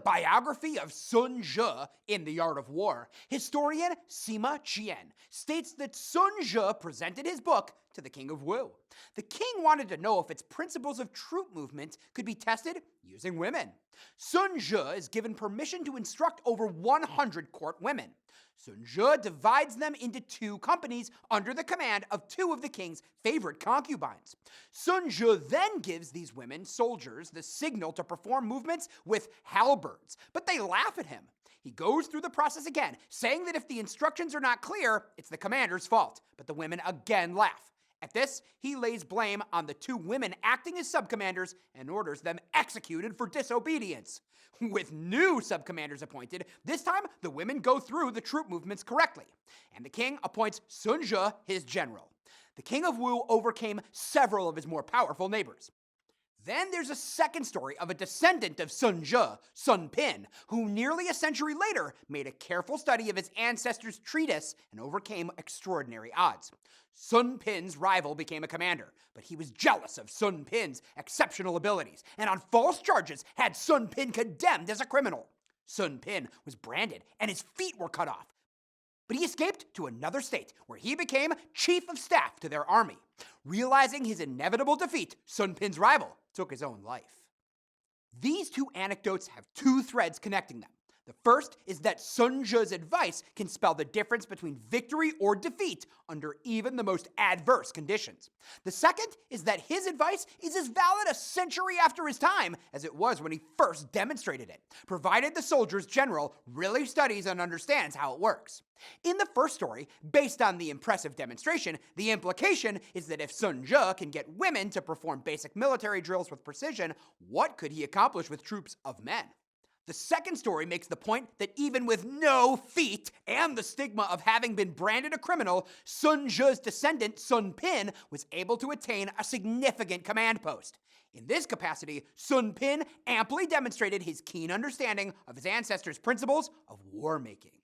Biography of Sun Tzu in The Art of War, historian Sima Qian states that Sun Tzu presented his book to the King of Wu. The king wanted to know if its principles of troop movement could be tested using women. Sun Tzu is given permission to instruct over 100 court women. Sun Tzu divides them into two companies under the command of two of the king's favorite concubines. Sun Tzu then gives these women soldiers the signal to perform movements with halberds, but they laugh at him. He goes through the process again, saying that if the instructions are not clear, it's the commander's fault, but the women again laugh. At this, he lays blame on the two women acting as subcommanders and orders them executed for disobedience. With new subcommanders appointed, this time the women go through the troop movements correctly, and the king appoints Sun Tzu his general. The King of Wu overcame several of his more powerful neighbors. Then there's a second story of a descendant of Sun Tzu, Sun Pin, who nearly a century later made a careful study of his ancestors' treatise and overcame extraordinary odds. Sun Pin's rival became a commander, but he was jealous of Sun Pin's exceptional abilities, and on false charges had Sun Pin condemned as a criminal. Sun Pin was branded and his feet were cut off, but he escaped to another state where he became chief of staff to their army. Realizing his inevitable defeat, Sun Pin's rival took his own life. These two anecdotes have two threads connecting them. The first is that Sun Tzu's advice can spell the difference between victory or defeat under even the most adverse conditions. The second is that his advice is as valid a century after his time as it was when he first demonstrated it, provided the soldier's general really studies and understands how it works. In the first story, based on the impressive demonstration, the implication is that if Sun Tzu can get women to perform basic military drills with precision, what could he accomplish with troops of men? The second story makes the point that even with no feet and the stigma of having been branded a criminal, Sun Tzu's descendant, Sun Pin, was able to attain a significant command post. In this capacity, Sun Pin amply demonstrated his keen understanding of his ancestors' principles of war making.